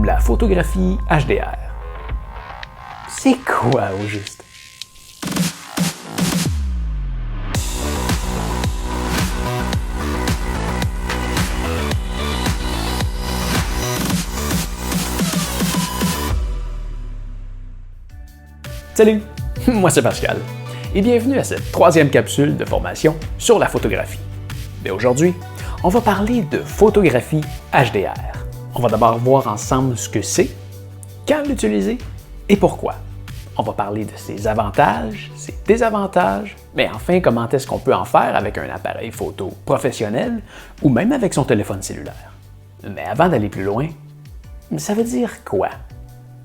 la photographie HDR. C'est quoi au juste? Salut, moi c'est Pascal et bienvenue à cette troisième capsule de formation sur la photographie. Mais aujourd'hui, on va parler de photographie HDR. On va d'abord voir ensemble ce que c'est, quand l'utiliser et pourquoi. On va parler de ses avantages, ses désavantages, mais enfin comment est-ce qu'on peut en faire avec un appareil photo professionnel ou même avec son téléphone cellulaire. Mais avant d'aller plus loin, ça veut dire quoi?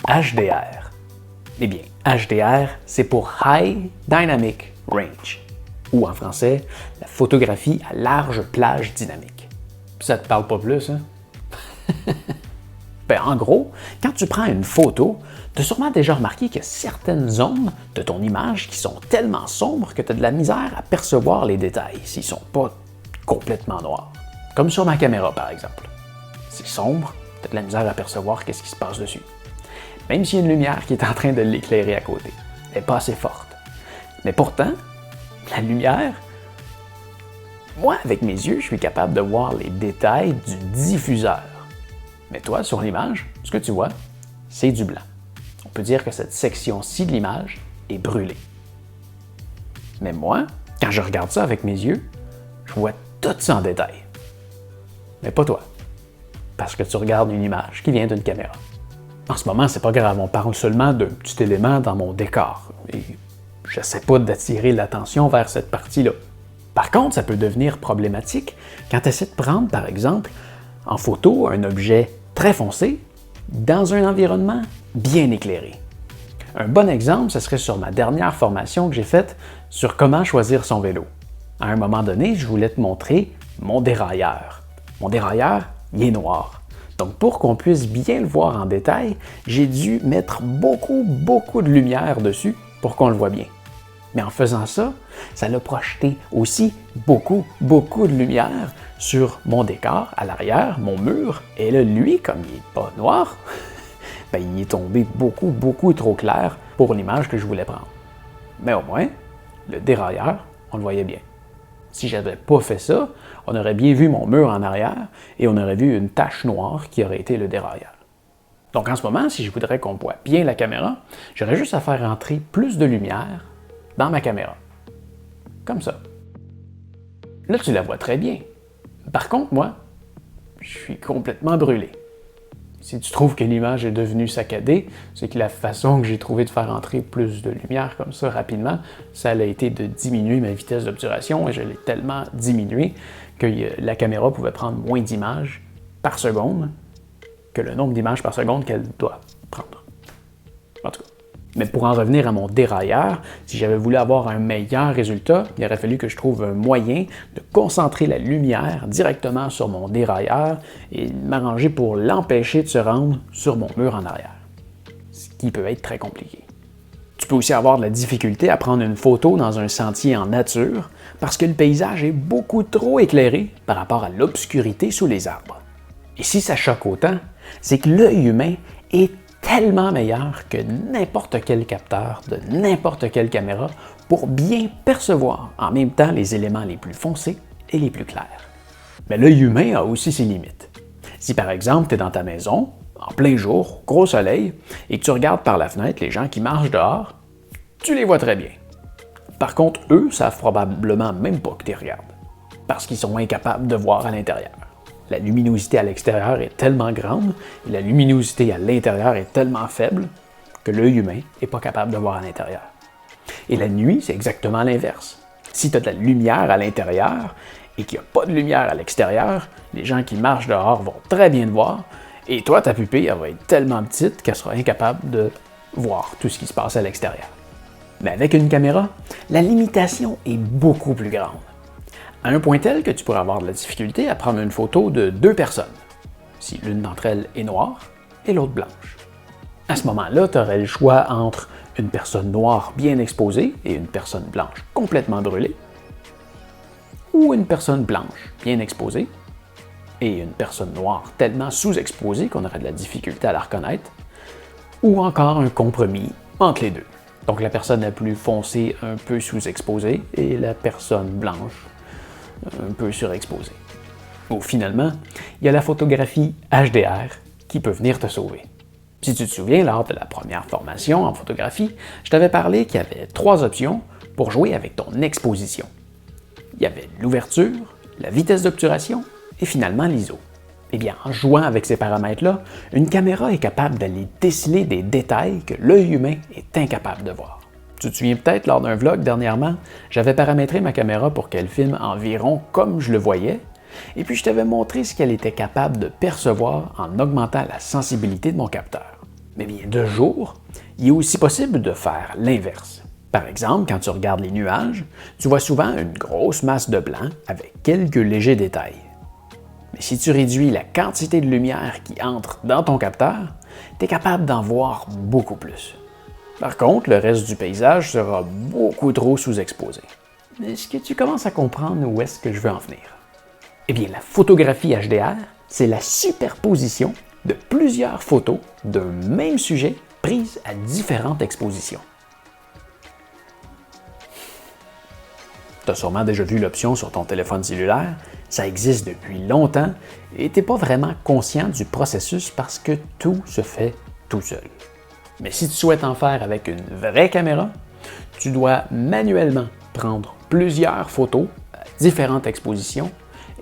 HDR. Eh bien, HDR, c'est pour High Dynamic Range, ou en français, la photographie à large plage dynamique. Ça te parle pas plus, hein? Ben, en gros, quand tu prends une photo, tu as sûrement déjà remarqué qu'il y a certaines zones de ton image qui sont tellement sombres que tu as de la misère à percevoir les détails s'ils sont pas complètement noirs. Comme sur ma caméra, par exemple. C'est sombre, tu as de la misère à percevoir qu'est-ce qui se passe dessus. Même s'il y a une lumière qui est en train de l'éclairer à côté. Elle n'est pas assez forte. Mais pourtant, la lumière, moi, avec mes yeux, je suis capable de voir les détails du diffuseur. Mais toi, sur l'image, ce que tu vois, c'est du blanc. On peut dire que cette section-ci de l'image est brûlée. Mais moi, quand je regarde ça avec mes yeux, je vois tout ça en détail. Mais pas toi. Parce que tu regardes une image qui vient d'une caméra. En ce moment, c'est pas grave, on parle seulement d'un petit élément dans mon décor. Et j'essaie pas d'attirer l'attention vers cette partie-là. Par contre, ça peut devenir problématique quand tu essaies de prendre, par exemple, en photo un objet très foncé dans un environnement bien éclairé. Un bon exemple, ce serait sur ma dernière formation que j'ai faite sur comment choisir son vélo. À un moment donné, je voulais te montrer mon dérailleur. Mon dérailleur, il est noir. Donc, pour qu'on puisse bien le voir en détail, j'ai dû mettre beaucoup de lumière dessus pour qu'on le voit bien. Mais en faisant ça, ça l'a projeté aussi beaucoup de lumière sur mon décor à l'arrière, mon mur. Et là, lui, comme il n'est pas noir, ben, il est tombé beaucoup trop clair pour l'image que je voulais prendre. Mais au moins, le dérailleur, on le voyait bien. Si j'avais pas fait ça, on aurait bien vu mon mur en arrière et on aurait vu une tache noire qui aurait été le dérailleur. Donc en ce moment, si je voudrais qu'on voit bien la caméra, j'aurais juste à faire entrer plus de lumière dans ma caméra. Comme ça. Là, tu la vois très bien. Par contre, moi, je suis complètement brûlé. Si tu trouves que l'image est devenue saccadée, c'est que la façon que j'ai trouvé de faire entrer plus de lumière comme ça rapidement, ça a été de diminuer ma vitesse d'obturation et je l'ai tellement diminué que la caméra pouvait prendre moins d'images par seconde que le nombre d'images par seconde qu'elle doit prendre. En tout cas. Mais pour en revenir à mon dérailleur, si j'avais voulu avoir un meilleur résultat, il aurait fallu que je trouve un moyen de concentrer la lumière directement sur mon dérailleur et m'arranger pour l'empêcher de se rendre sur mon mur en arrière. Ce qui peut être très compliqué. Tu peux aussi avoir de la difficulté à prendre une photo dans un sentier en nature parce que le paysage est beaucoup trop éclairé par rapport à l'obscurité sous les arbres. Et si ça choque autant, c'est que l'œil humain est tellement meilleur que n'importe quel capteur de n'importe quelle caméra pour bien percevoir en même temps les éléments les plus foncés et les plus clairs. Mais l'œil humain a aussi ses limites. Si par exemple tu es dans ta maison, en plein jour, gros soleil, et que tu regardes par la fenêtre les gens qui marchent dehors, tu les vois très bien. Par contre, eux savent probablement même pas que tu les regardes, parce qu'ils sont incapables de voir à l'intérieur. La luminosité à l'extérieur est tellement grande et la luminosité à l'intérieur est tellement faible que l'œil humain n'est pas capable de voir à l'intérieur. Et la nuit, c'est exactement l'inverse. Si tu as de la lumière à l'intérieur et qu'il n'y a pas de lumière à l'extérieur, les gens qui marchent dehors vont très bien te voir et toi, ta pupille, elle va être tellement petite qu'elle sera incapable de voir tout ce qui se passe à l'extérieur. Mais avec une caméra, la limitation est beaucoup plus grande. À un point tel que tu pourrais avoir de la difficulté à prendre une photo de deux personnes, si l'une d'entre elles est noire et l'autre blanche. À ce moment-là, tu aurais le choix entre une personne noire bien exposée et une personne blanche complètement brûlée, ou une personne blanche bien exposée et une personne noire tellement sous-exposée qu'on aurait de la difficulté à la reconnaître, ou encore un compromis entre les deux. Donc la personne la plus foncée un peu sous-exposée et la personne blanche un peu surexposée. Ou finalement, il y a la photographie HDR qui peut venir te sauver. Si tu te souviens, lors de la première formation en photographie, je t'avais parlé qu'il y avait 3 options pour jouer avec ton exposition. Il y avait l'ouverture, la vitesse d'obturation et finalement l'ISO. Eh bien, en jouant avec ces paramètres-là, une caméra est capable d'aller déceler des détails que l'œil humain est incapable de voir. Tu te souviens peut-être, lors d'un vlog dernièrement, j'avais paramétré ma caméra pour qu'elle filme environ comme je le voyais, et puis je t'avais montré ce qu'elle était capable de percevoir en augmentant la sensibilité de mon capteur. Mais bien, de jour, il est aussi possible de faire l'inverse. Par exemple, quand tu regardes les nuages, tu vois souvent une grosse masse de blanc avec quelques légers détails. Mais si tu réduis la quantité de lumière qui entre dans ton capteur, tu es capable d'en voir beaucoup plus. Par contre, le reste du paysage sera beaucoup trop sous-exposé. Est-ce que tu commences à comprendre où est-ce que je veux en venir? Eh bien, la photographie HDR, c'est la superposition de plusieurs photos d'un même sujet prises à différentes expositions. Tu as sûrement déjà vu l'option sur ton téléphone cellulaire, ça existe depuis longtemps et tu n'es pas vraiment conscient du processus parce que tout se fait tout seul. Mais si tu souhaites en faire avec une vraie caméra, tu dois manuellement prendre plusieurs photos à différentes expositions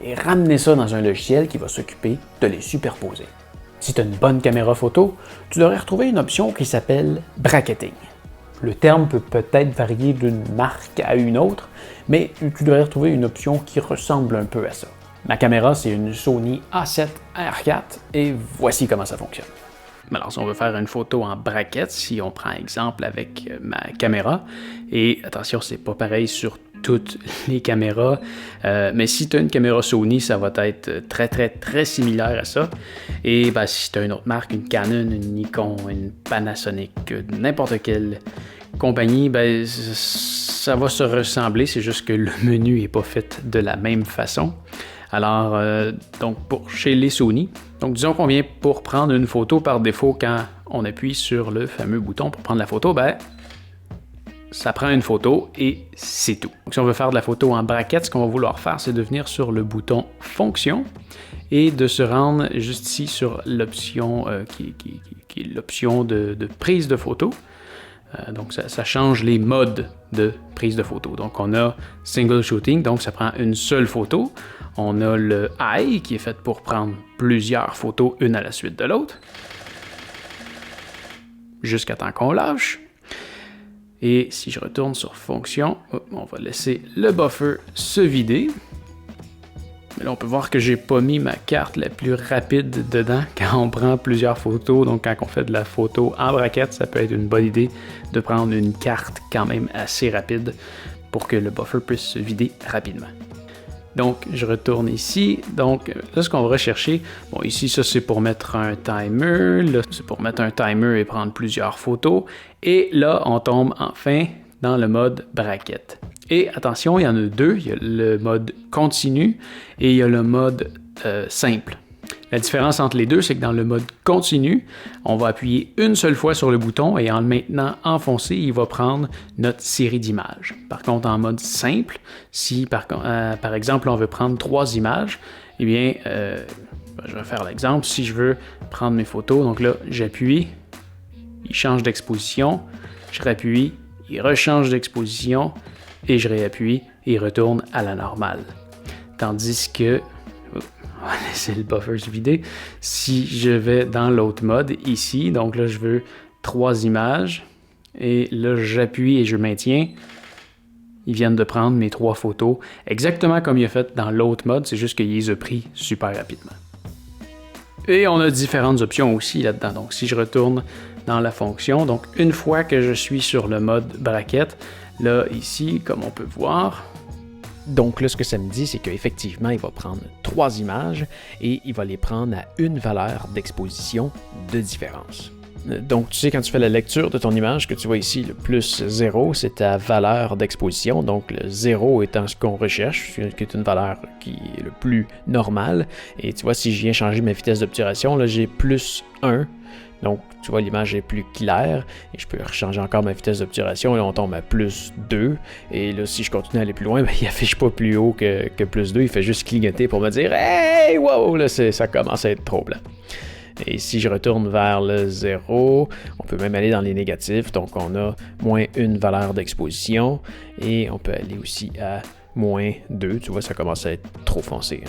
et ramener ça dans un logiciel qui va s'occuper de les superposer. Si tu as une bonne caméra photo, tu devrais retrouver une option qui s'appelle bracketing. Le terme peut peut-être varier d'une marque à une autre, mais tu devrais retrouver une option qui ressemble un peu à ça. Ma caméra, c'est une Sony A7R4 et voici comment ça fonctionne. Alors, si on veut faire une photo en bracket, si on prend exemple avec ma caméra, et attention, c'est pas pareil sur toutes les caméras, mais si tu as une caméra Sony, ça va être très similaire à ça. Et ben, si tu as une autre marque, une Canon, une Nikon, une Panasonic, n'importe quelle compagnie, ben, ça va se ressembler, c'est juste que le menu n'est pas fait de la même façon. Alors, donc chez les Sony, donc disons qu'on vient pour prendre une photo par défaut quand on appuie sur le fameux bouton pour prendre la photo, ben ça prend une photo et c'est tout. Donc, si on veut faire de la photo en bracket, ce qu'on va vouloir faire, c'est de venir sur le bouton Fonction et de se rendre juste ici sur l'option qui est l'option de prise de photo. Donc, ça change les modes de prise de photo. Donc, on a Single Shooting, donc ça prend une seule photo. On a le High, qui est fait pour prendre plusieurs photos, une à la suite de l'autre, jusqu'à temps qu'on lâche. Et si je retourne sur Fonction, on va laisser le buffer se vider. Mais là, on peut voir que j'ai pas mis ma carte la plus rapide dedans quand on prend plusieurs photos. Donc, quand on fait de la photo en bracket, ça peut être une bonne idée de prendre une carte quand même assez rapide pour que le buffer puisse se vider rapidement. Donc, je retourne ici. Donc, là, ce qu'on va rechercher, bon, ici, ça, c'est pour mettre un timer. Là, c'est pour mettre un timer et prendre plusieurs photos. Et là, on tombe enfin dans le mode bracket. Et attention, il y en a deux. Il y a le mode continu et il y a le mode simple. La différence entre les deux, c'est que dans le mode continu, on va appuyer une seule fois sur le bouton et en le maintenant enfoncé, il va prendre notre série d'images. Par contre, en mode simple, si par exemple on veut prendre 3 images, eh bien, je vais faire l'exemple. Si je veux prendre mes photos, donc là, j'appuie, il change d'exposition, je réappuie, il rechange d'exposition et je réappuie et il retourne à la normale. Tandis que on va laisser le buffer se vider. Si je vais dans l'autre mode, ici, donc là, je veux 3 images, et là, j'appuie et je maintiens. Ils viennent de prendre mes 3 photos, exactement comme il a fait dans l'autre mode, c'est juste qu'il les a pris super rapidement. Et on a différentes options aussi là-dedans. Donc, si je retourne dans la fonction, donc une fois que je suis sur le mode bracket, là, ici, comme on peut voir, donc là, ce que ça me dit, c'est qu'effectivement, il va prendre 3 images et il va les prendre à une valeur d'exposition de différence. Donc, tu sais, quand tu fais la lecture de ton image, que tu vois ici, le plus 0, c'est ta valeur d'exposition. Donc, le 0 étant ce qu'on recherche, qui est une valeur qui est le plus normale. Et tu vois, si je viens changer ma vitesse d'obturation, là, j'ai plus 1. Donc, tu vois, l'image est plus claire. Et je peux changer encore ma vitesse d'obturation. Là, on tombe à plus 2. Et là, si je continue à aller plus loin, ben, il affiche pas plus haut que plus 2. Il fait juste clignoter pour me dire « Hey, wow! » Là, ça commence à être trop blanc. Et si je retourne vers le 0, on peut même aller dans les négatifs. Donc, on a moins une valeur d'exposition. Et on peut aller aussi à moins 2. Tu vois, ça commence à être trop foncé.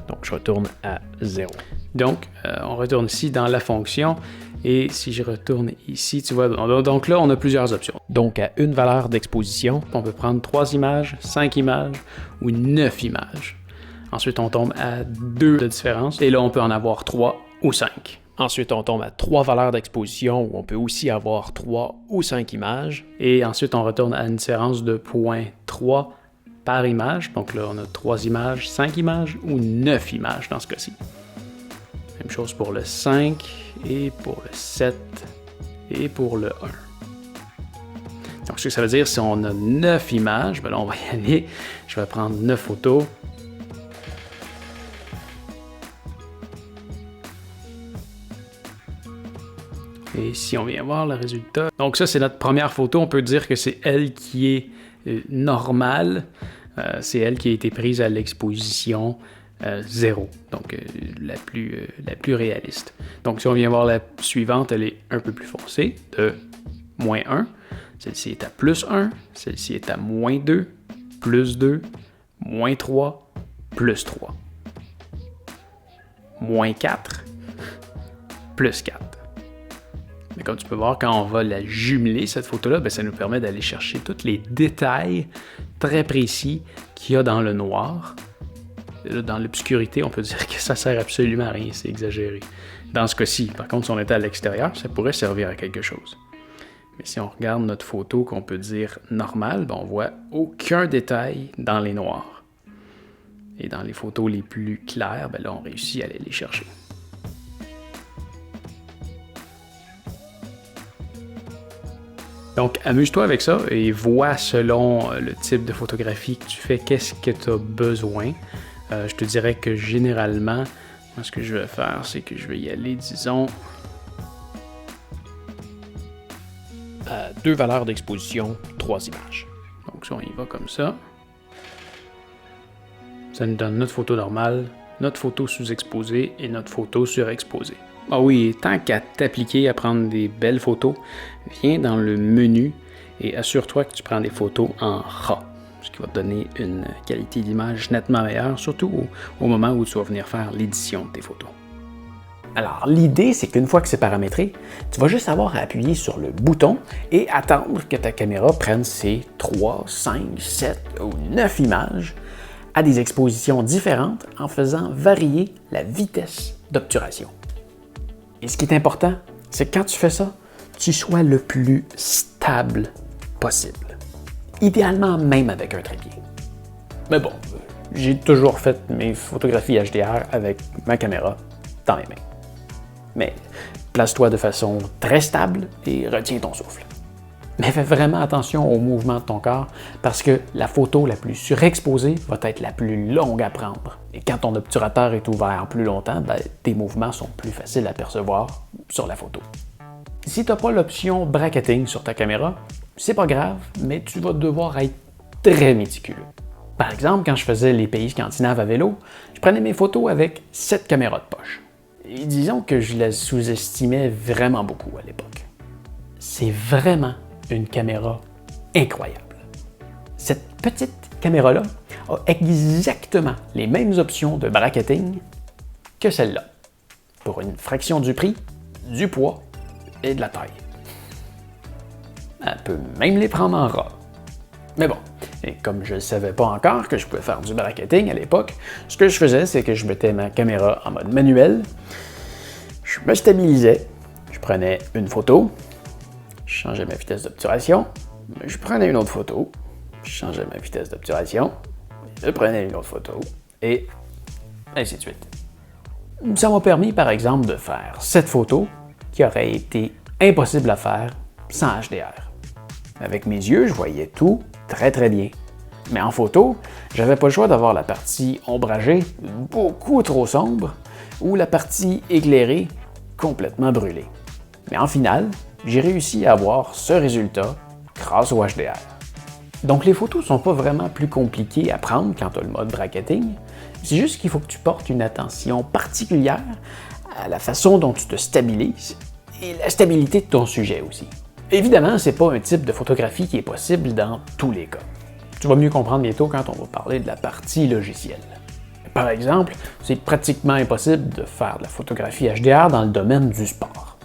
Donc, je retourne à 0. Donc, on retourne ici dans la fonction. Et si je retourne ici, tu vois, donc là, on a plusieurs options. Donc, à une valeur d'exposition, on peut prendre 3 images, 5 images ou 9 images. Ensuite, on tombe à 2 de différence. Et là, on peut en avoir 3 ou 5. Ensuite, on tombe à 3 valeurs d'exposition où on peut aussi avoir 3 ou 5 images. Et ensuite, on retourne à une différence de 0.3 par image. Donc là, on a 3 images, 5 images ou 9 images dans ce cas-ci. Même chose pour le 5 et pour le 7 et pour le 1. Donc, ce que ça veut dire, si on a 9 images, ben là, on va y aller. Je vais prendre 9 photos. Et si on vient voir le résultat, donc ça c'est notre première photo, on peut dire que c'est elle qui est normale, c'est elle qui a été prise à l'exposition 0, donc la plus réaliste. Donc si on vient voir la suivante, elle est un peu plus foncée, de moins 1, celle-ci est à plus 1, celle-ci est à moins 2, plus 2, moins 3, plus 3, moins 4, plus 4. Mais comme tu peux voir, quand on va la jumeler, cette photo-là, ben, ça nous permet d'aller chercher tous les détails très précis qu'il y a dans le noir. Là, dans l'obscurité, on peut dire que ça sert absolument à rien, c'est exagéré. Dans ce cas-ci, par contre, si on était à l'extérieur, ça pourrait servir à quelque chose. Mais si on regarde notre photo qu'on peut dire normale, ben, on voit aucun détail dans les noirs. Et dans les photos les plus claires, ben, là, on réussit à aller les chercher. Donc, amuse-toi avec ça et vois selon le type de photographie que tu fais, qu'est-ce que tu as besoin. Je te dirais que généralement, moi, ce que je vais faire, c'est que je vais y aller, disons, à 2 valeurs d'exposition, 3 images. Donc, si on y va comme ça, ça nous donne notre photo normale, notre photo sous-exposée et notre photo surexposée. Ah oui, tant qu'à t'appliquer à prendre des belles photos, viens dans le menu et assure-toi que tu prends des photos en RAW, ce qui va te donner une qualité d'image nettement meilleure, surtout au moment où tu vas venir faire l'édition de tes photos. Alors, l'idée, c'est qu'une fois que c'est paramétré, tu vas juste avoir à appuyer sur le bouton et attendre que ta caméra prenne ses 3, 5, 7 ou 9 images à des expositions différentes en faisant varier la vitesse d'obturation. Et ce qui est important, c'est que quand tu fais ça, tu sois le plus stable possible. Idéalement même avec un trépied. Mais bon, j'ai toujours fait mes photographies HDR avec ma caméra dans les mains. Mais place-toi de façon très stable et retiens ton souffle. Mais fais vraiment attention au mouvement de ton corps parce que la photo la plus surexposée va être la plus longue à prendre. Et quand ton obturateur est ouvert plus longtemps, ben, tes mouvements sont plus faciles à percevoir sur la photo. Si tu n'as pas l'option bracketing sur ta caméra, c'est pas grave, mais tu vas devoir être très méticuleux. Par exemple, quand je faisais les pays scandinaves à vélo, je prenais mes photos avec 7 caméras de poche. Et disons que je les sous-estimais vraiment beaucoup à l'époque. C'est vraiment une caméra incroyable. Cette petite caméra-là a exactement les mêmes options de bracketing que celle-là, pour une fraction du prix, du poids et de la taille. Elle peut même les prendre en RAW. Mais bon, et comme je ne savais pas encore que je pouvais faire du bracketing à l'époque, ce que je faisais, c'est que je mettais ma caméra en mode manuel, je me stabilisais, je prenais une photo, je changeais ma vitesse d'obturation, je prenais une autre photo, je changeais ma vitesse d'obturation, je prenais une autre photo, et ainsi de suite. Ça m'a permis, par exemple, de faire cette photo qui aurait été impossible à faire sans HDR. Avec mes yeux, je voyais tout très très bien. Mais en photo, j'avais pas le choix d'avoir la partie ombragée beaucoup trop sombre ou la partie éclairée complètement brûlée. Mais en finale, j'ai réussi à avoir ce résultat grâce au HDR. Donc les photos sont pas vraiment plus compliquées à prendre quand tu as le mode bracketing, c'est juste qu'il faut que tu portes une attention particulière à la façon dont tu te stabilises et la stabilité de ton sujet aussi. Évidemment, c'est pas un type de photographie qui est possible dans tous les cas. Tu vas mieux comprendre bientôt quand on va parler de la partie logicielle. Par exemple, c'est pratiquement impossible de faire de la photographie HDR dans le domaine du sport.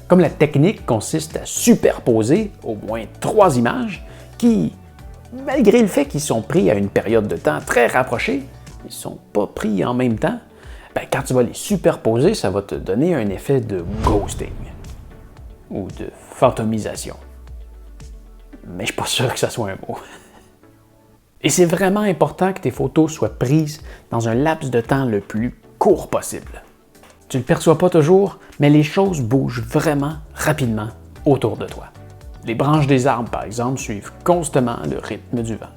Comme la technique consiste à superposer au moins 3 images qui, malgré le fait qu'ils sont pris à une période de temps très rapprochée, ils ne sont pas pris en même temps, quand tu vas les superposer, ça va te donner un effet de ghosting ou de fantomisation. Mais je ne suis pas sûr que ça soit un mot. Et c'est vraiment important que tes photos soient prises dans un laps de temps le plus court possible. Tu ne le perçois pas toujours, mais les choses bougent vraiment rapidement autour de toi. Les branches des arbres, par exemple, suivent constamment le rythme du vent.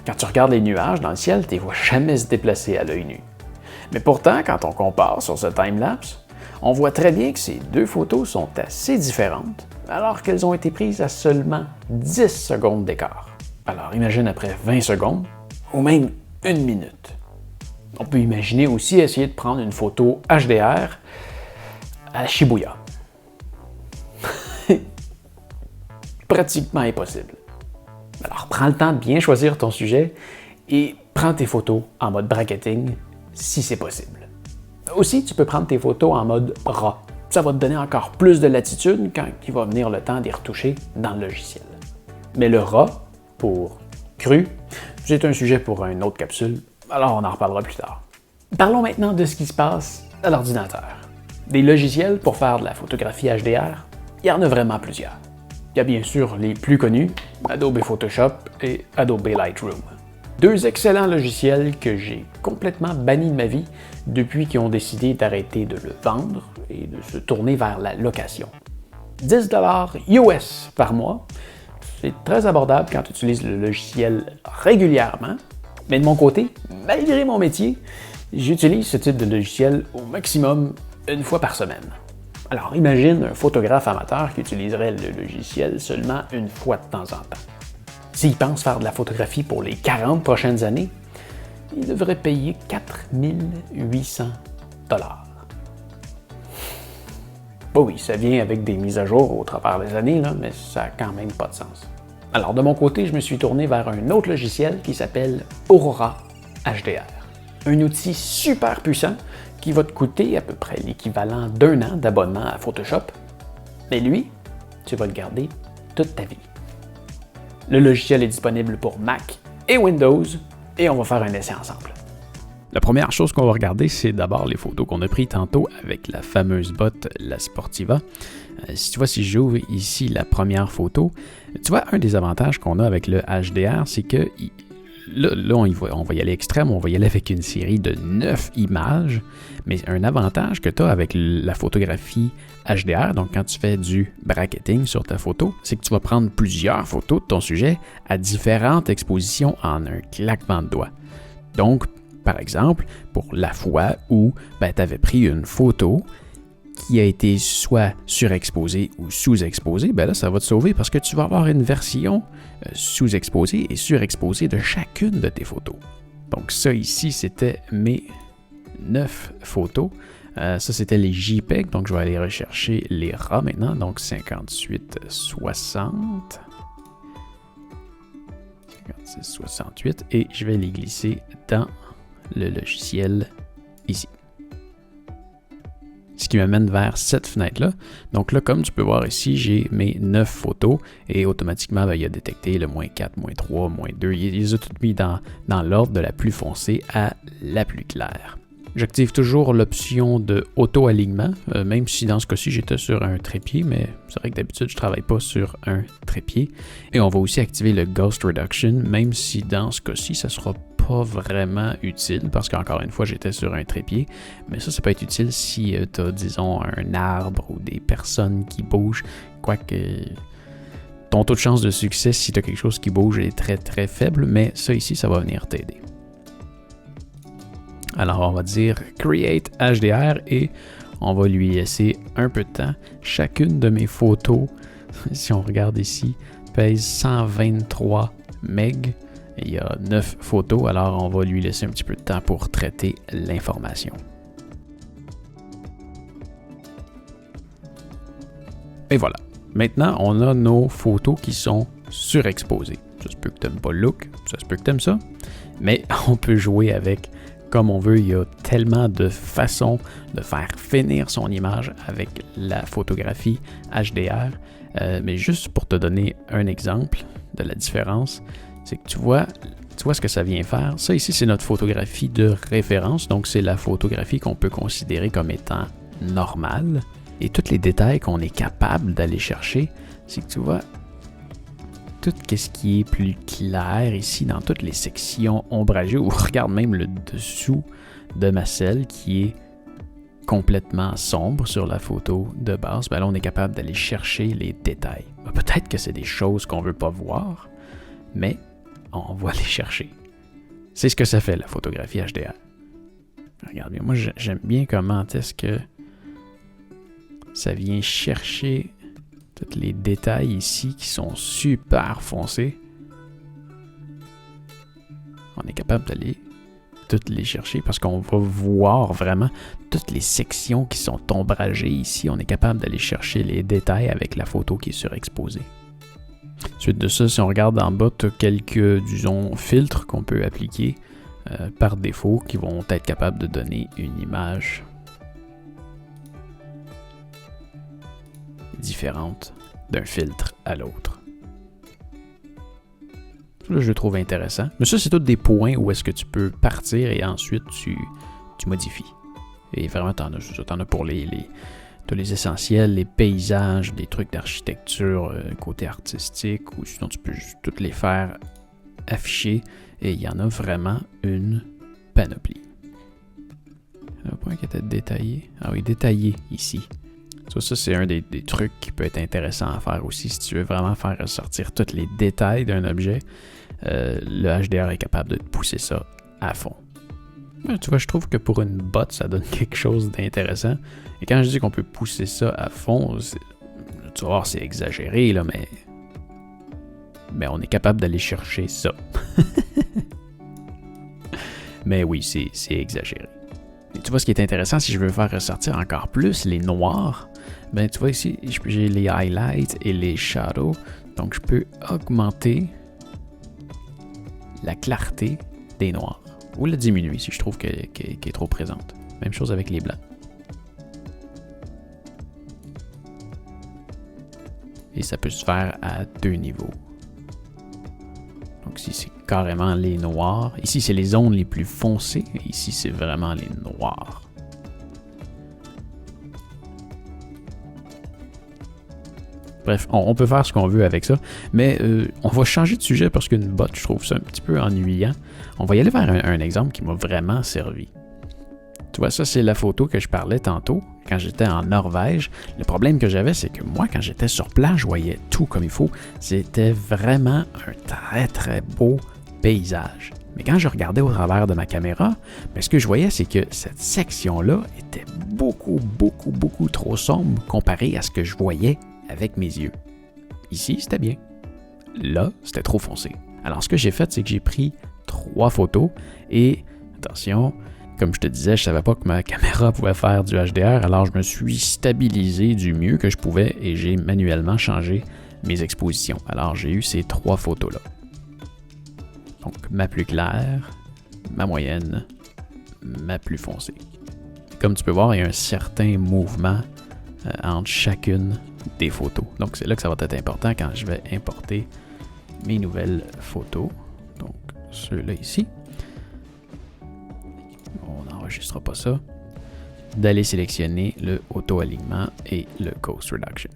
Quand tu regardes les nuages dans le ciel, tu ne les vois jamais se déplacer à l'œil nu. Mais pourtant, quand on compare sur ce time-lapse, on voit très bien que ces deux photos sont assez différentes, alors qu'elles ont été prises à seulement 10 secondes d'écart. Alors imagine après 20 secondes, ou même 1 minute. On peut imaginer aussi essayer de prendre une photo HDR à Shibuya. Pratiquement impossible. Alors prends le temps de bien choisir ton sujet et prends tes photos en mode bracketing si c'est possible. Aussi, tu peux prendre tes photos en mode RAW. Ça va te donner encore plus de latitude quand il va venir le temps d'y retoucher dans le logiciel. Mais le RAW, pour cru, c'est un sujet pour une autre capsule, alors on en reparlera plus tard. Parlons maintenant de ce qui se passe à l'ordinateur. Des logiciels pour faire de la photographie HDR, il y en a vraiment plusieurs. Il y a bien sûr les plus connus, Adobe Photoshop et Adobe Lightroom. 2 excellents logiciels que j'ai complètement bannis de ma vie depuis qu'ils ont décidé d'arrêter de le vendre et de se tourner vers la location. 10 $ US par mois, c'est très abordable quand tu utilises le logiciel régulièrement, mais de mon côté, malgré mon métier, j'utilise ce type de logiciel au maximum 1 fois par semaine. Alors imagine un photographe amateur qui utiliserait le logiciel seulement 1 fois de temps en temps. S'il pense faire de la photographie pour les 40 prochaines années, il devrait payer 4 800 $. Bon oui, ça vient avec des mises à jour au travers des années, là, mais ça n'a quand même pas de sens. Alors de mon côté, je me suis tourné vers un autre logiciel qui s'appelle Aurora HDR. Un outil super puissant qui va te coûter à peu près l'équivalent d'1 an d'abonnement à Photoshop. Mais lui, tu vas le garder toute ta vie. Le logiciel est disponible pour Mac et Windows et on va faire un essai ensemble. La première chose qu'on va regarder, c'est d'abord les photos qu'on a prises tantôt avec la fameuse botte, la Sportiva. Si tu vois, si j'ouvre ici la première photo, tu vois, un des avantages qu'on a avec le HDR, c'est que là on va y aller extrême, on va y aller avec une série de 9 images, mais un avantage que tu as avec la photographie HDR, donc quand tu fais du bracketing sur ta photo, c'est que tu vas prendre plusieurs photos de ton sujet à différentes expositions en un claquement de doigts. Donc, par exemple, pour la fois où tu avais pris une photo qui a été soit surexposée ou sous-exposée, là, ça va te sauver parce que tu vas avoir une version sous-exposée et surexposée de chacune de tes photos. Donc ça ici, c'était mes 9 photos. Ça, c'était les JPEG, donc je vais aller rechercher les RAW maintenant, donc 58-60. 56-68, et je vais les glisser dans le logiciel ici. Ce qui m'amène vers cette fenêtre-là. Donc là, comme tu peux voir ici, j'ai mes 9 photos et automatiquement, il a détecté le -4, -3, -2. Il les a toutes mis dans l'ordre de la plus foncée à la plus claire. J'active toujours l'option de auto-alignement, même si dans ce cas-ci, j'étais sur un trépied, mais c'est vrai que d'habitude, je ne travaille pas sur un trépied. Et on va aussi activer le Ghost Reduction, même si dans ce cas-ci, ça ne sera pas vraiment utile parce qu'encore une fois, j'étais sur un trépied. Mais ça peut être utile si tu as, disons, un arbre ou des personnes qui bougent. Quoique ton taux de chance de succès, si tu as quelque chose qui bouge, est très très faible. Mais ça ici, ça va venir t'aider. Alors, on va dire Create HDR et on va lui laisser un peu de temps. Chacune de mes photos, si on regarde ici, pèse 123 MB. Il y a 9 photos, alors on va lui laisser un petit peu de temps pour traiter l'information. Et voilà. Maintenant, on a nos photos qui sont surexposées. Ça se peut que tu n'aimes pas le look, ça se peut que tu aimes ça, mais on peut jouer avec comme on veut. Il y a tellement de façons de faire finir son image avec la photographie HDR. Mais juste pour te donner un exemple de la différence, c'est que tu vois ce que ça vient faire. Ça ici, c'est notre photographie de référence. Donc, c'est la photographie qu'on peut considérer comme étant normale. Et tous les détails qu'on est capable d'aller chercher, c'est que tu vois tout ce qui est plus clair ici dans toutes les sections ombragées, ou regarde même le dessous de ma selle qui est complètement sombre sur la photo de base. Ben là, on est capable d'aller chercher les détails. Ben, peut-être que c'est des choses qu'on ne veut pas voir, mais on va les chercher. C'est ce que ça fait, la photographie HDR. Regarde bien, moi j'aime bien comment est-ce que ça vient chercher tous les détails ici qui sont super foncés. On est capable d'aller toutes les chercher parce qu'on va voir vraiment toutes les sections qui sont ombragées ici. On est capable d'aller chercher les détails avec la photo qui est surexposée. Ensuite de ça, si on regarde en bas, tu as quelques, disons, filtres qu'on peut appliquer par défaut qui vont être capables de donner une image différente d'un filtre à l'autre. Là, je le trouve intéressant. Mais ça, c'est tous des points où est-ce que tu peux partir et ensuite tu modifies. Et vraiment, t'en as pour tous les essentiels, les paysages, des trucs d'architecture, côté artistique, ou sinon tu peux juste toutes les faire afficher. Et il y en a vraiment une panoplie. Il y a un point qui était détaillé. Ah oui, détaillé ici. Ça c'est un des trucs qui peut être intéressant à faire aussi si tu veux vraiment faire ressortir tous les détails d'un objet. Le HDR est capable de te pousser ça à fond. Mais tu vois, je trouve que pour une botte, ça donne quelque chose d'intéressant. Et quand je dis qu'on peut pousser ça à fond, tu vas voir, c'est exagéré, là, mais on est capable d'aller chercher ça. Mais oui, c'est exagéré. Et tu vois, ce qui est intéressant, si je veux faire ressortir encore plus les noirs, ben tu vois ici, j'ai les highlights et les shadows. Donc, je peux augmenter la clarté des noirs. Ou la diminuer si je trouve qu'elle est trop présente. Même chose avec les blancs. Et ça peut se faire à 2 niveaux. Donc ici, c'est carrément les noirs. Ici, c'est les zones les plus foncées. Et ici, c'est vraiment les noirs. Bref, on peut faire ce qu'on veut avec ça. Mais on va changer de sujet parce qu'une botte, je trouve ça un petit peu ennuyant. On va y aller vers un exemple qui m'a vraiment servi. Tu vois, ça, c'est la photo que je parlais tantôt, quand j'étais en Norvège. Le problème que j'avais, c'est que moi, quand j'étais sur place, je voyais tout comme il faut. C'était vraiment un très, très beau paysage. Mais quand je regardais au travers de ma caméra, ben, ce que je voyais, c'est que cette section-là était beaucoup, beaucoup, beaucoup trop sombre comparée à ce que je voyais avec mes yeux. Ici, c'était bien. Là, c'était trop foncé. Alors, ce que j'ai fait, c'est que j'ai pris 3 photos et, attention, comme je te disais, je savais pas que ma caméra pouvait faire du HDR, alors je me suis stabilisé du mieux que je pouvais et j'ai manuellement changé mes expositions. Alors, j'ai eu ces 3 photos-là. Donc, ma plus claire, ma moyenne, ma plus foncée. Comme tu peux voir, il y a un certain mouvement entre chacune des photos. Donc, c'est là que ça va être important quand je vais importer mes nouvelles photos. Donc, ceux-là ici. On n'enregistrera pas ça. D'aller sélectionner le auto-alignement et le Ghost Reduction.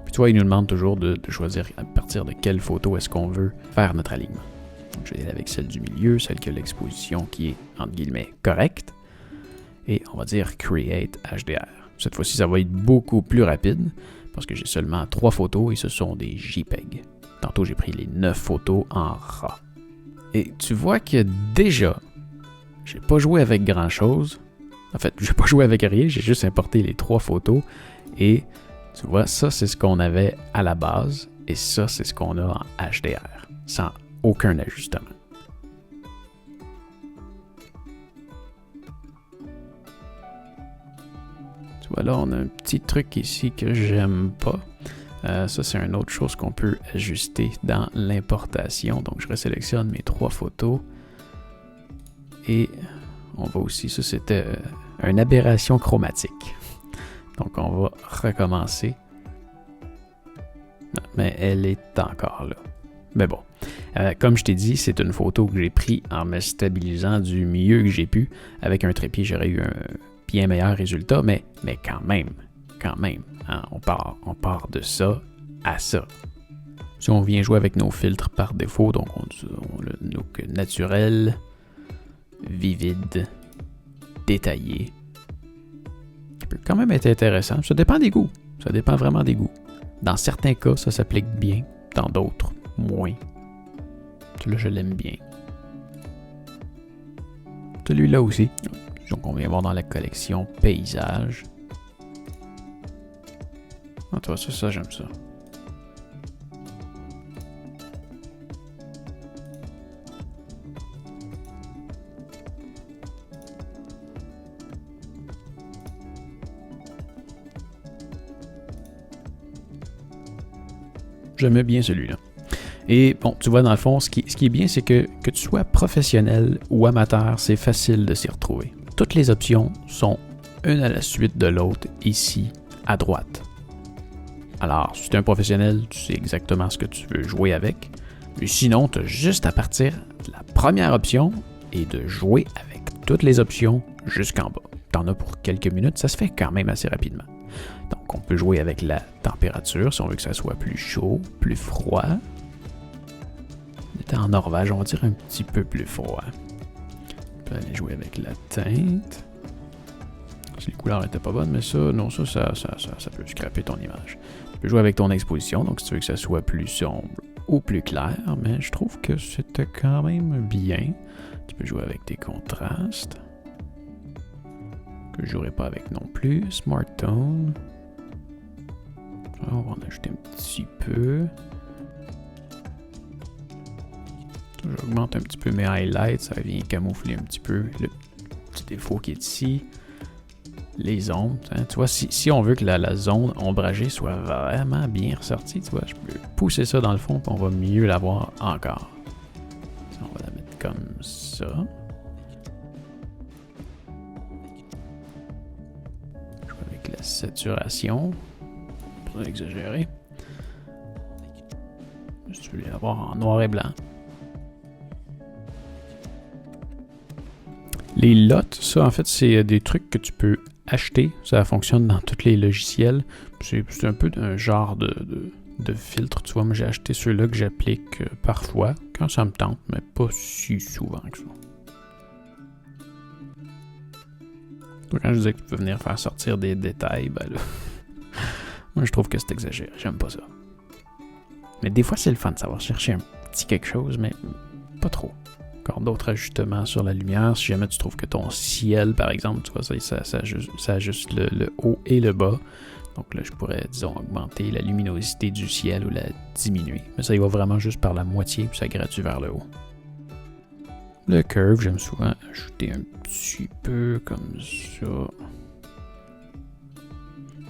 Puis tu vois, il nous demande toujours de choisir à partir de quelle photo est-ce qu'on veut faire notre alignement. Je vais aller avec celle du milieu, celle qui a l'exposition qui est, entre guillemets, correcte. Et on va dire Create HDR. Cette fois-ci, ça va être beaucoup plus rapide parce que j'ai seulement 3 photos et ce sont des JPEG. Tantôt, j'ai pris les 9 photos en RAW. Et tu vois que déjà, j'ai pas joué avec grand-chose. En fait, j'ai pas joué avec rien, j'ai juste importé les 3 photos. Et tu vois, ça, c'est ce qu'on avait à la base. Et ça, c'est ce qu'on a en HDR, sans aucun ajustement. Tu vois, là, on a un petit truc ici que j'aime pas. Ça, c'est une autre chose qu'on peut ajuster dans l'importation. Donc, je resélectionne mes 3 photos. Et on va aussi, ça, c'était une aberration chromatique. Donc, on va recommencer. Non, mais elle est encore là. Mais bon, comme je t'ai dit, c'est une photo que j'ai prise en me stabilisant du mieux que j'ai pu. Avec un trépied, j'aurais eu un bien meilleur résultat, mais quand même, hein, on part de ça à ça. Si on vient jouer avec nos filtres par défaut, donc on le look naturel, vivide, détaillé, qui peut quand même être intéressant. Ça dépend des goûts, ça dépend vraiment des goûts. Dans certains cas, ça s'applique bien, dans d'autres, moins. Celui-là, je l'aime bien. Celui-là aussi. Donc, on vient voir dans la collection Paysage. Ah, toi, ça, j'aime ça. J'aimais bien celui-là. Et bon, tu vois, dans le fond, ce qui est bien, c'est que tu sois professionnel ou amateur, c'est facile de s'y retrouver. Toutes les options sont une à la suite de l'autre, ici, à droite. Alors, si tu es un professionnel, tu sais exactement ce que tu veux jouer avec. Mais sinon, tu as juste à partir de la première option et de jouer avec toutes les options jusqu'en bas. Tu en as pour quelques minutes, ça se fait quand même assez rapidement. Donc, on peut jouer avec la température, si on veut que ça soit plus chaud, plus froid. On était en Norvège, on va dire un petit peu plus froid. On peut aller jouer avec la teinte. Si les couleurs n'étaient pas bonnes, mais ça, non, ça peut scraper ton image. Tu peux jouer avec ton exposition, donc si tu veux que ça soit plus sombre ou plus clair, mais je trouve que c'était quand même bien. Tu peux jouer avec tes contrastes. Que je jouerai pas avec non plus. Smart Tone. On va en ajouter un petit peu. J'augmente un petit peu mes highlights, ça vient camoufler un petit peu le petit défaut qui est ici. Les ombres, hein, tu vois, si on veut que la zone ombragée soit vraiment bien ressortie, tu vois, je peux pousser ça dans le fond et on va mieux la voir encore. On va la mettre comme ça. Je vais avec la saturation, pour exagérer. Si tu veux l'avoir en noir et blanc. Les lots, ça en fait c'est des trucs que tu peux acheter, ça fonctionne dans tous les logiciels. C'est un peu un genre de filtre, tu vois, moi j'ai acheté ceux-là que j'applique parfois, quand ça me tente, mais pas si souvent que ça. Donc quand je disais que tu peux venir faire sortir des détails, ben là, moi je trouve que c'est exagéré, j'aime pas ça. Mais des fois c'est le fun de savoir chercher un petit quelque chose, mais pas trop. Encore d'autres ajustements sur la lumière. Si jamais tu trouves que ton ciel, par exemple, tu vois, ça ajuste le haut et le bas. Donc là, je pourrais, disons, augmenter la luminosité du ciel ou la diminuer. Mais ça, il va vraiment juste par la moitié, puis ça gradue vers le haut. Le curve, j'aime souvent ajouter un petit peu comme ça.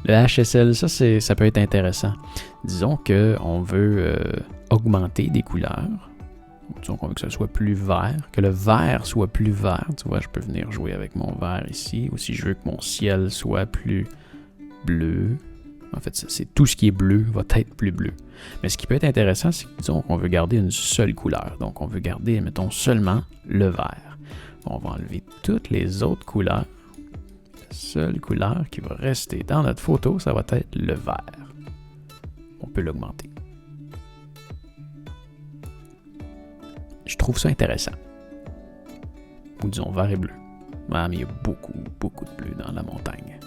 Le HSL, ça peut être intéressant. Disons qu'on veut augmenter des couleurs. Disons qu'on veut que ça soit plus vert, que le vert soit plus vert. Tu vois, je peux venir jouer avec mon vert ici. Ou si je veux que mon ciel soit plus bleu. En fait, c'est tout ce qui est bleu va être plus bleu. Mais ce qui peut être intéressant, c'est que disons qu'on veut garder une seule couleur. Donc, on veut garder, mettons, seulement le vert. On va enlever toutes les autres couleurs. La seule couleur qui va rester dans notre photo, ça va être le vert. On peut l'augmenter. je trouve ça intéressant. Ou disons vert et bleu. Ah, mais il y a beaucoup, beaucoup de bleu dans la montagne.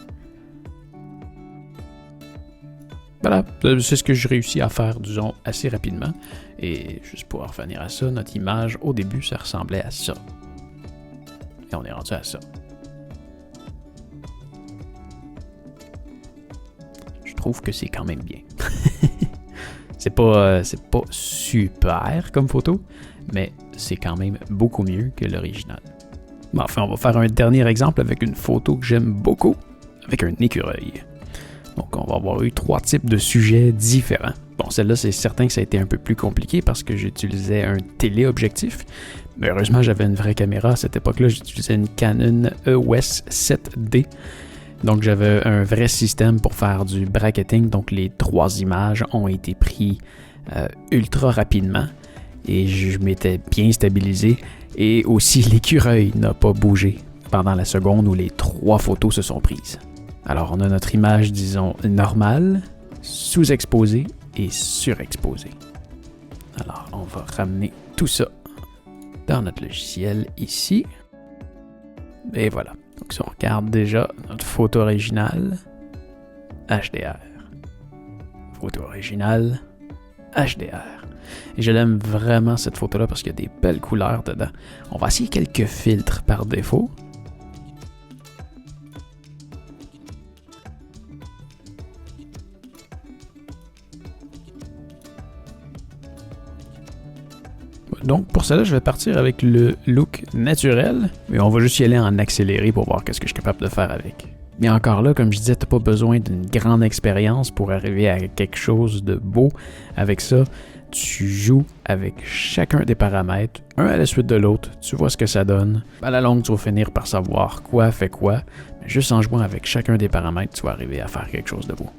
Voilà, c'est ce que j'ai réussi à faire, disons, assez rapidement. Et juste pour revenir à ça, notre image, au début, ça ressemblait à ça. Et on est rendu à ça. Je trouve que c'est quand même bien. c'est pas super comme photo, mais c'est quand même beaucoup mieux que l'original. Bon, enfin, on va faire un dernier exemple avec une photo que j'aime beaucoup, avec un écureuil. Donc, on va avoir eu 3 types de sujets différents. Bon, celle-là, c'est certain que ça a été un peu plus compliqué parce que j'utilisais un téléobjectif. Mais heureusement, j'avais une vraie caméra à cette époque-là. J'utilisais une Canon EOS 7D. Donc, j'avais un vrai système pour faire du bracketing. Donc, les 3 images ont été prises ultra rapidement. Et je m'étais bien stabilisé. Et aussi, l'écureuil n'a pas bougé pendant la seconde où les 3 photos se sont prises. Alors, on a notre image, disons, normale, sous-exposée et surexposée. Alors, on va ramener tout ça dans notre logiciel ici. Et voilà. Donc, si on regarde déjà notre photo originale, HDR. Photo originale, HDR. Et je l'aime vraiment cette photo-là parce qu'il y a des belles couleurs dedans. On va essayer quelques filtres par défaut. Donc pour cela, je vais partir avec le look naturel, mais on va juste y aller en accéléré pour voir qu'est-ce que je suis capable de faire avec. Mais encore là, comme je disais, tu n'as pas besoin d'une grande expérience pour arriver à quelque chose de beau. Avec ça, tu joues avec chacun des paramètres, un à la suite de l'autre, tu vois ce que ça donne. À la longue, tu vas finir par savoir quoi fait quoi, mais juste en jouant avec chacun des paramètres, tu vas arriver à faire quelque chose de beau.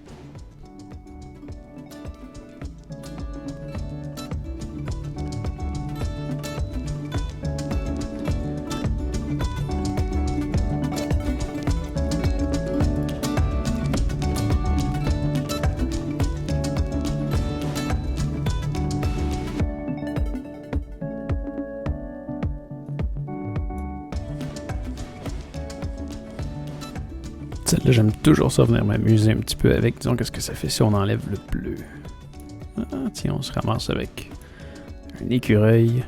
Celle-là, j'aime toujours ça venir m'amuser un petit peu avec. Disons, qu'est-ce que ça fait si on enlève le bleu? Ah, tiens, on se ramasse avec un écureuil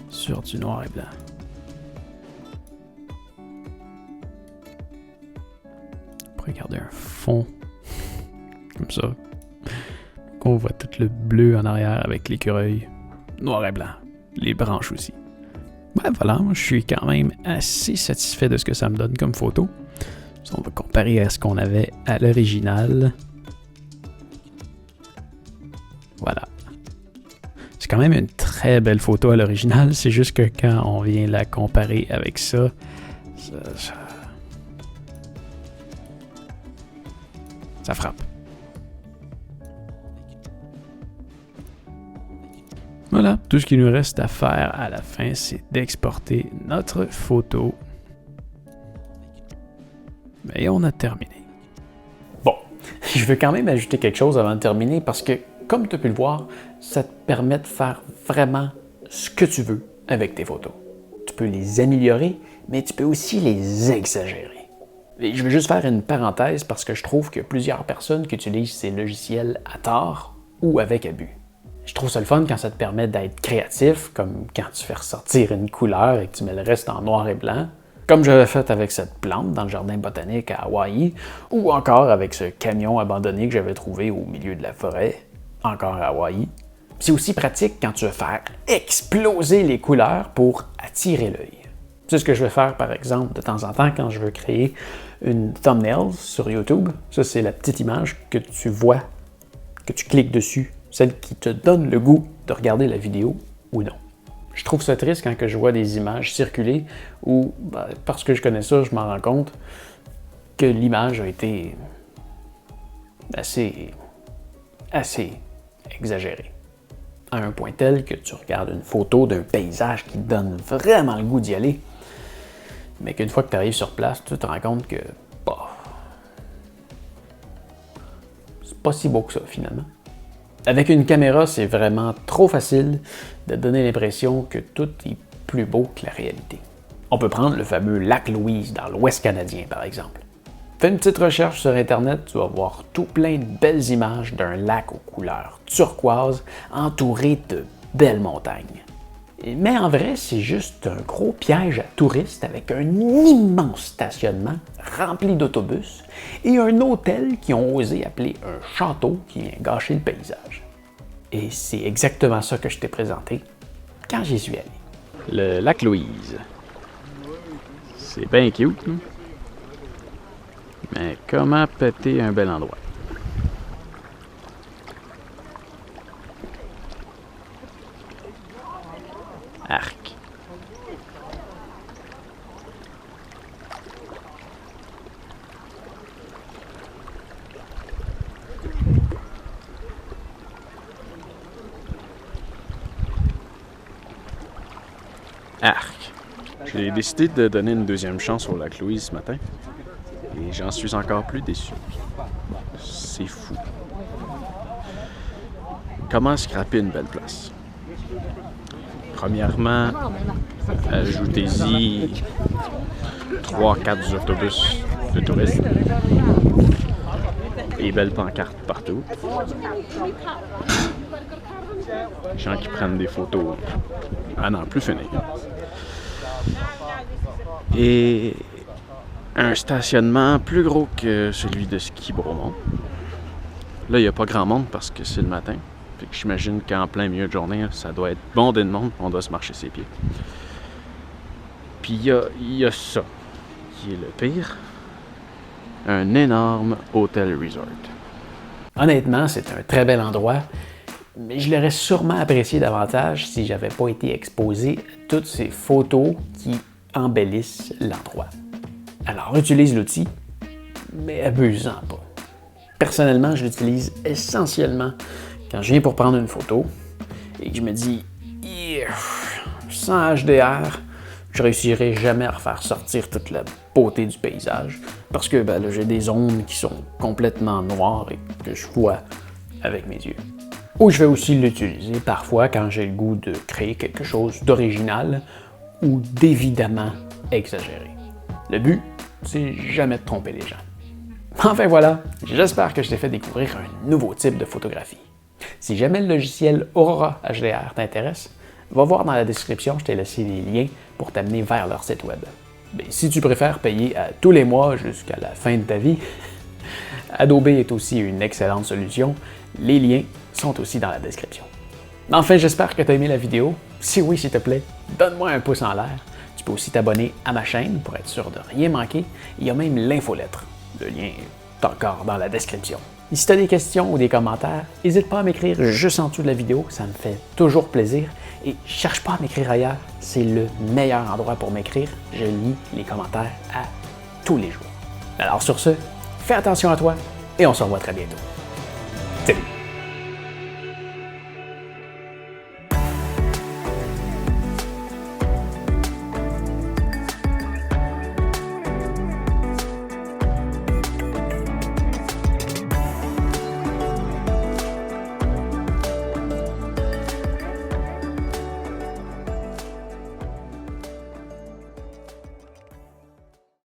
sur du noir et blanc. On pourrait garder un fond comme ça. On voit tout le bleu en arrière avec l'écureuil noir et blanc. Les branches aussi. Ben voilà, moi, je suis quand même assez satisfait de ce que ça me donne comme photo. On va comparer à ce qu'on avait à l'original. Voilà. C'est quand même une très belle photo à l'original, c'est juste que quand on vient la comparer avec ça, ça frappe. Voilà, tout ce qu'il nous reste à faire à la fin, c'est d'exporter notre photo. Et on a terminé. Bon, je veux quand même ajouter quelque chose avant de terminer parce que, comme tu as pu le voir, ça te permet de faire vraiment ce que tu veux avec tes photos. Tu peux les améliorer, mais tu peux aussi les exagérer. Et je vais juste faire une parenthèse parce que je trouve qu'il y a plusieurs personnes qui utilisent ces logiciels à tort ou avec abus. Je trouve ça le fun quand ça te permet d'être créatif, comme quand tu fais ressortir une couleur et que tu mets le reste en noir et blanc, comme j'avais fait avec cette plante dans le jardin botanique à Hawaï, ou encore avec ce camion abandonné que j'avais trouvé au milieu de la forêt, encore à Hawaï. C'est aussi pratique quand tu veux faire exploser les couleurs pour attirer l'œil. C'est ce que je vais faire, par exemple, de temps en temps quand je veux créer une thumbnail sur YouTube. Ça, c'est la petite image que tu vois, que tu cliques dessus, celle qui te donne le goût de regarder la vidéo ou non. Je trouve ça triste quand je vois des images circuler où, parce que je connais ça, je m'en rends compte que l'image a été assez exagérée. À un point tel que tu regardes une photo d'un paysage qui te donne vraiment le goût d'y aller, mais qu'une fois que tu arrives sur place, tu te rends compte que c'est pas si beau que ça finalement. Avec une caméra, c'est vraiment trop facile de donner l'impression que tout est plus beau que la réalité. On peut prendre le fameux lac Louise dans l'Ouest canadien, par exemple. Fais une petite recherche sur Internet, tu vas voir tout plein de belles images d'un lac aux couleurs turquoise entouré de belles montagnes. Mais en vrai, c'est juste un gros piège à touristes avec un immense stationnement rempli d'autobus et un hôtel qui ont osé appeler un château qui vient gâcher le paysage. Et c'est exactement ça que je t'ai présenté quand j'y suis allé. Le lac Louise. C'est bien cute, hein? Mais comment péter un bel endroit? Arc. Arc. J'ai décidé de donner une deuxième chance au lac Louise ce matin. Et j'en suis encore plus déçu. C'est fou. Comment scraper une belle place? Premièrement, ajoutez-y 3-4 autobus de touristes. Et belles pancartes partout. Les gens qui prennent des photos à n'en plus finir. Et un stationnement plus gros que celui de Ski Bromont. Là, il n'y a pas grand monde parce que c'est le matin. Fait que j'imagine qu'en plein milieu de journée, ça doit être bondé de monde. On doit se marcher ses pieds. Puis il y a ça, qui est le pire. Un énorme hôtel resort. Honnêtement, c'est un très bel endroit, mais je l'aurais sûrement apprécié davantage si j'avais pas été exposé à toutes ces photos qui embellissent l'endroit. Alors, utilise l'outil, mais abuse-en pas. Personnellement, je l'utilise essentiellement quand je viens pour prendre une photo et que je me dis « sans HDR, je réussirai jamais à refaire sortir toute la beauté du paysage parce que là, j'ai des zones qui sont complètement noires et que je vois avec mes yeux. » Ou je vais aussi l'utiliser parfois quand j'ai le goût de créer quelque chose d'original ou d'évidemment exagéré. Le but, c'est jamais de tromper les gens. Enfin voilà, j'espère que je t'ai fait découvrir un nouveau type de photographie. Si jamais le logiciel Aurora HDR t'intéresse, va voir dans la description, je t'ai laissé les liens pour t'amener vers leur site web. Mais si tu préfères payer à tous les mois jusqu'à la fin de ta vie, Adobe est aussi une excellente solution. Les liens sont aussi dans la description. Enfin, j'espère que tu as aimé la vidéo. Si oui, s'il te plaît, donne-moi un pouce en l'air. Tu peux aussi t'abonner à ma chaîne pour être sûr de rien manquer. Il y a même l'infolettre. Le lien est encore dans la description. Et si tu as des questions ou des commentaires, n'hésite pas à m'écrire juste en dessous de la vidéo, ça me fait toujours plaisir. Et cherche pas à m'écrire ailleurs, c'est le meilleur endroit pour m'écrire. Je lis les commentaires à tous les jours. Alors sur ce, fais attention à toi et on se revoit très bientôt. Salut!